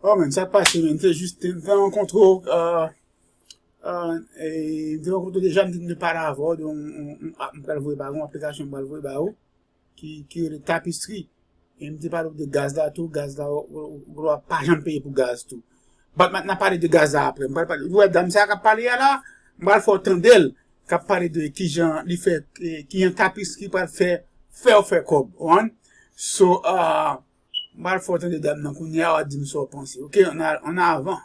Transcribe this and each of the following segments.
Oh men, ça passe men, te juste te rencontre te rencontre déjà ne pas avoir donc on va le voir par une application on va le voir ba ou qui est tapisserie et me dit pas de gaz là tout gaz là on doit pas jamais payer pour gaz tout. But maintenant parler de gaz là après, on va parler ouais dame ça qu'a parlé là, on va faut attendre d'elle qu'a parler de qui gens li fait qui un tapisserie pour faire comme on. So mal faut attendre dame nan kounya a dit me so penser. OK, on a avant.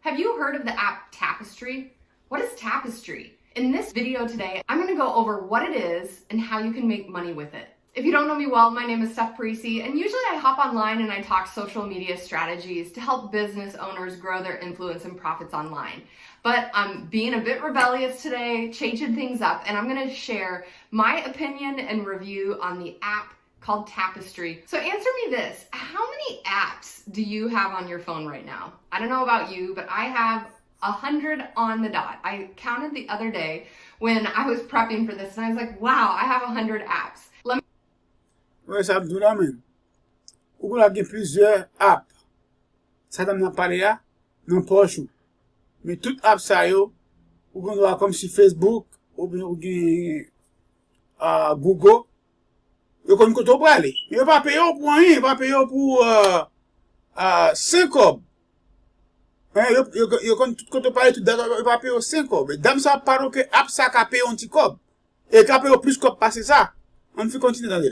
Have you heard of the app Tapestry? What is Tapestry? In this video today, I'm gonna go over what it is and how you can make money with it. If you don't know me well, my name is Steph Parisi, and usually I hop online and I talk social media strategies to help business owners grow their influence and profits online. But I'm being a bit rebellious today, changing things up, and I'm gonna share my opinion and review on the app called Tapestry. So answer me this, how many apps do you have on your phone right now? I don't know about you, but I have 100 on the dot. I counted the other day when I was prepping for this and I was like, wow, I have 100 apps. Ouais, ça me là men. Ou la gen plusieurs apps. Ça dame nan parler là, nan poche ou. Mais toutes apps ça yo, ou kon doit comme si Facebook ou bien ou gen Google. Yo kon koto pour aller. Yo pas payer pour rien, pas payer pour 5 cob. Hein, yo kon tout koto parler tout d'accord, yo pas payer 5 cob. Dame ça parle que app ça ka payer un petit cob. Et ka payer plus cob passer ça. On fait continuer dans là.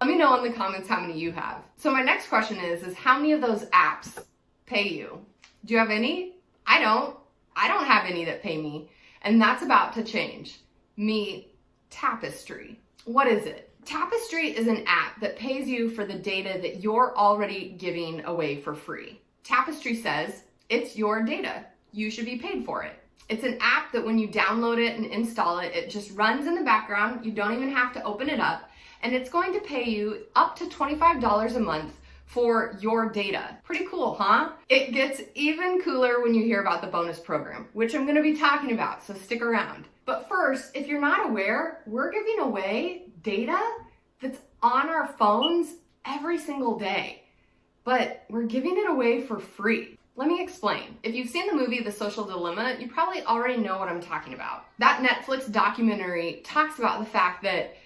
Let me know in the comments how many you have. So my next question is how many of those apps pay you? Do you have any? I don't. I don't have any that pay me. And that's about to change. Meet Tapestry. What is it? Tapestry is an app that pays you for the data that you're already giving away for free. Tapestry says it's your data. You should be paid for it. It's an app that when you download it and install it, it just runs in the background. You don't even have to open it up. And it's going to pay you up to $25 a month for your data. Pretty cool, huh? It gets even cooler when you hear about the bonus program, which I'm gonna be talking about, so stick around. But first, if you're not aware, we're giving away data that's on our phones every single day, but we're giving it away for free. Let me explain. If you've seen the movie The Social Dilemma, you probably already know what I'm talking about. That Netflix documentary talks about the fact that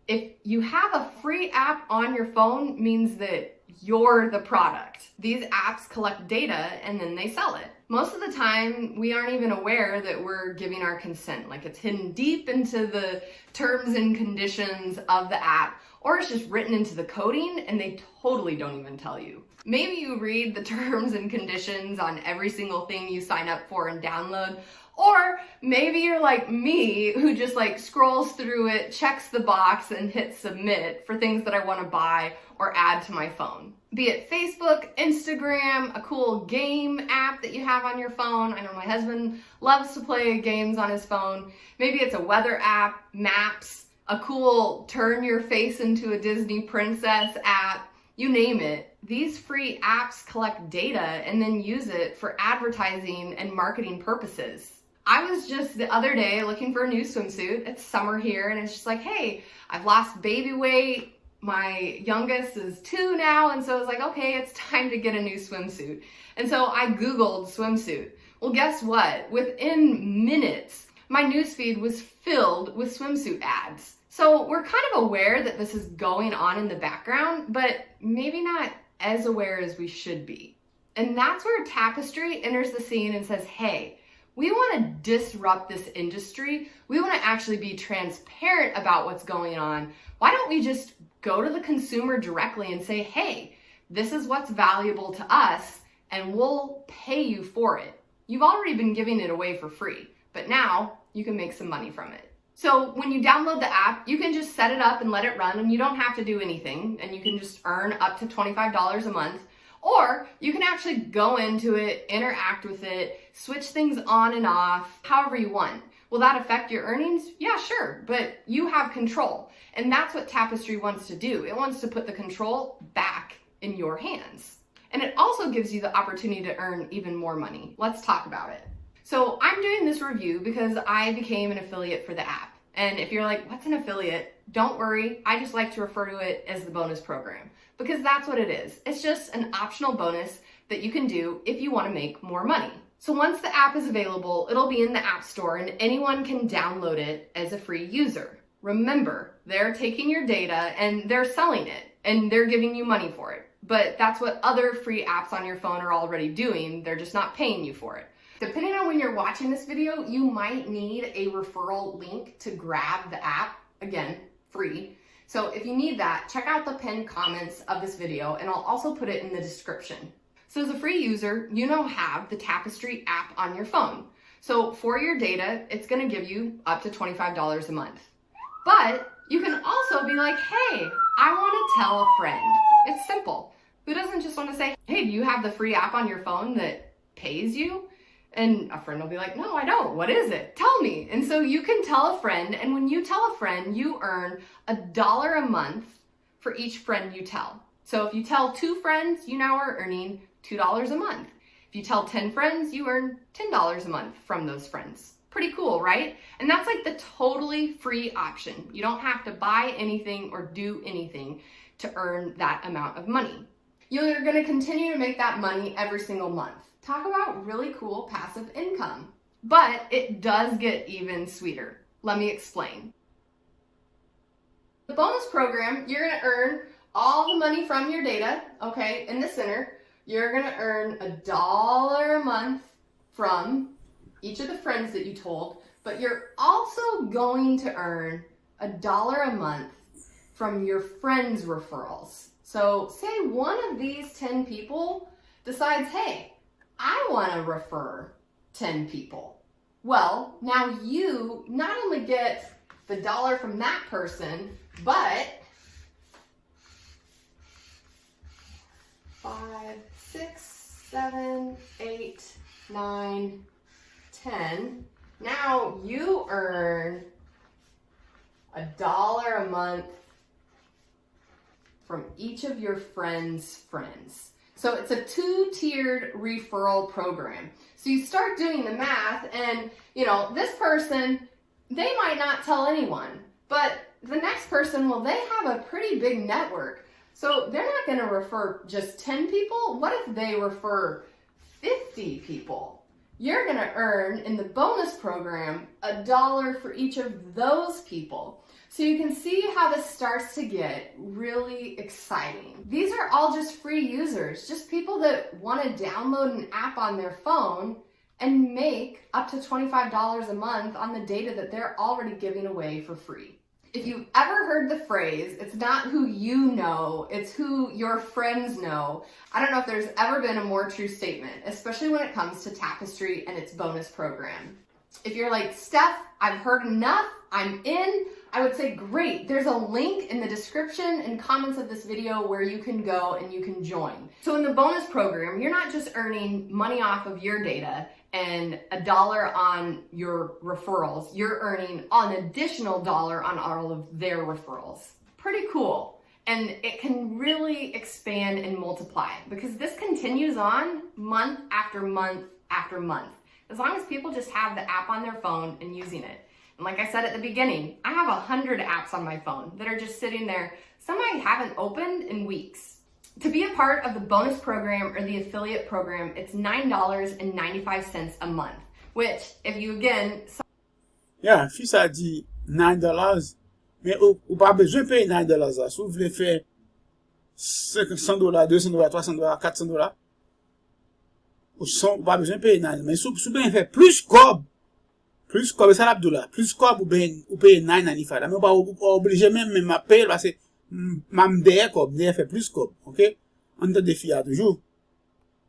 if you have a free app on your phone means that you're the product. These apps collect data and then they sell it. Most of the time, we aren't even aware that we're giving our consent. Like it's hidden deep into the terms and conditions of the app, or it's just written into the coding and they totally don't even tell you. Maybe you read the terms and conditions on every single thing you sign up for and download, or maybe you're like me who just like scrolls through it, checks the box and hits submit for things that I want to buy or add to my phone. Be it Facebook, Instagram, a cool game app that you have on your phone. I know my husband loves to play games on his phone. Maybe it's a weather app, maps, a cool turn your face into a Disney princess app, you name it. These free apps collect data and then use it for advertising and marketing purposes. I was just the other day looking for a new swimsuit. It's summer here and it's just like, hey, I've lost baby weight. My youngest is 2 now. And so I was like, okay, it's time to get a new swimsuit. And so I Googled swimsuit. Well, guess what? Within minutes, my newsfeed was filled with swimsuit ads. So we're kind of aware that this is going on in the background, but maybe not as aware as we should be. And that's where Tapestry enters the scene and says, hey, we want to disrupt this industry. We want to actually be transparent about what's going on. Why don't we just go to the consumer directly and say, hey, this is what's valuable to us and we'll pay you for it. You've already been giving it away for free, but now you can make some money from it. So when you download the app, you can just set it up and let it run and you don't have to do anything and you can just earn up to $25 a month. Or you can actually go into it, interact with it, switch things on and off, however you want. Will that affect your earnings? Yeah, sure, but you have control. And that's what Tapestry wants to do. It wants to put the control back in your hands. And it also gives you the opportunity to earn even more money. Let's talk about it. So I'm doing this review because I became an affiliate for the app. And if you're like, what's an affiliate? Don't worry. I just like to refer to it as the bonus program because that's what it is. It's just an optional bonus that you can do if you want to make more money. So once the app is available, it'll be in the App Store and anyone can download it as a free user. Remember, they're taking your data and they're selling it and they're giving you money for it. But that's what other free apps on your phone are already doing. They're just not paying you for it. Depending on when you're watching this video, you might need a referral link to grab the app. Again, free. So if you need that, check out the pinned comments of this video and I'll also put it in the description. So as a free user, you now have the Tapestry app on your phone. So for your data, it's gonna give you up to $25 a month. But you can also be like, hey, I wanna tell a friend. It's simple. Who doesn't just wanna say, hey, do you have the free app on your phone that pays you? And a friend will be like, no, I don't. What is it? Tell me. And so you can tell a friend, and when you tell a friend, you earn $1 a month for each friend you tell. So if you tell 2 friends, you now are earning $2 a month. If you tell 10 friends, you earn $10 a month from those friends. Pretty cool, right? And that's like the totally free option. You don't have to buy anything or do anything to earn that amount of money. You're going to continue to make that money every single month. Talk about really cool passive income. But it does get even sweeter. Let me explain. The bonus program, you're going to earn all the money from your data, okay, in the center. You're going to earn $1 a month from each of the friends that you told, but you're also going to earn $1 a month from your friends' referrals. So say one of these 10 people decides, hey, I want to refer 10 people. Well, now you not only get the $1 from that person, but 5, 6, 7, 8, 9, 10. Now you earn $1 a month from each of your friends' friends. So it's a 2-tiered referral program. So you start doing the math and, this person, they might not tell anyone, but the next person, well, they have a pretty big network. So they're not going to refer just 10 people. What if they refer 50 people? You're going to earn in the bonus program $1 for each of those people. So you can see how this starts to get really exciting. These are all just free users, just people that want to download an app on their phone and make up to $25 a month on the data that they're already giving away for free. If you've ever heard the phrase, it's not who you know, it's who your friends know. I don't know if there's ever been a more true statement, especially when it comes to Tapestry and its bonus program. If you're like, Steph, I've heard enough, I'm in, I would say, great. There's a link in the description and comments of this video where you can go and you can join. So in the bonus program, you're not just earning money off of your data and $1 on your referrals, you're earning an additional $1 on all of their referrals. Pretty cool. And it can really expand and multiply because this continues on month after month after month. As long as people just have the app on their phone and using it. And like I said at the beginning, I have 100 apps on my phone that are just sitting there. Some I haven't opened in weeks. To be a part of the bonus program or the affiliate program, it's $9.95 a month, which if you again... Yeah, si ça dit $9, mais ou pas besoin payer $9. Si vous voulez faire $500, $200, $300, $400, ou pas besoin payer $9. Mais si vous bien fait plus cob, ça l'abdoula, plus cob ou payer $9.95. Mais pas obligé même à payer parce que même derrière cob, derrière fait plus cob, ok? On te défie à toujours.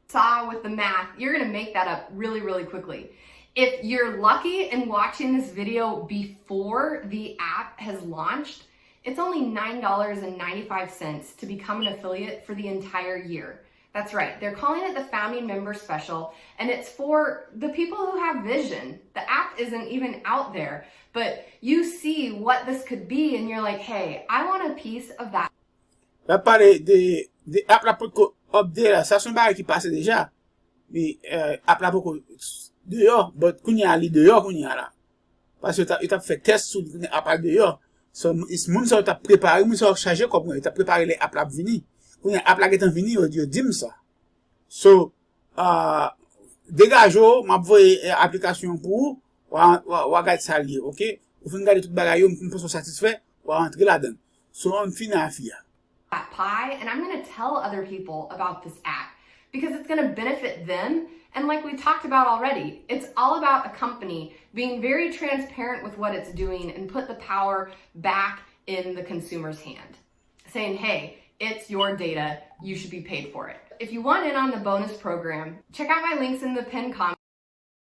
Saw with the math, you're going to make that up really, really quickly. If you're lucky and watching this video before the app has launched, it's only $9.95 to become an affiliate for the entire year. That's right. They're calling it the Founding Member Special, and it's for the people who have vision. The app isn't even out there, but you see what this could be, and you're like, hey, I want a piece of that. Là, parler de app là pour update là, ça c'est un bagage qui passe déjà. Mais app là pour dehors, but kounya li dehors kounya là. Parce que tu as fait test sur app là dehors. So, moun sa t'a préparé, moun sa chargé comme tu as préparé les apps là venir. Quand app là qui est venu, yo dit ça. So, dégage m'a voyé application pour ou regarder ça lié, OK? Ou fin regarder tout bagay yo, pour sont satisfait, ou rentrer là-dedans. So, on finit affaire. That pie, and I'm going to tell other people about this app because it's going to benefit them. And like we talked about already, it's all about a company being very transparent with what it's doing and put the power back in the consumer's hand. Saying, hey, it's your data, you should be paid for it. If you want in on the bonus program, check out my links in the pinned comment.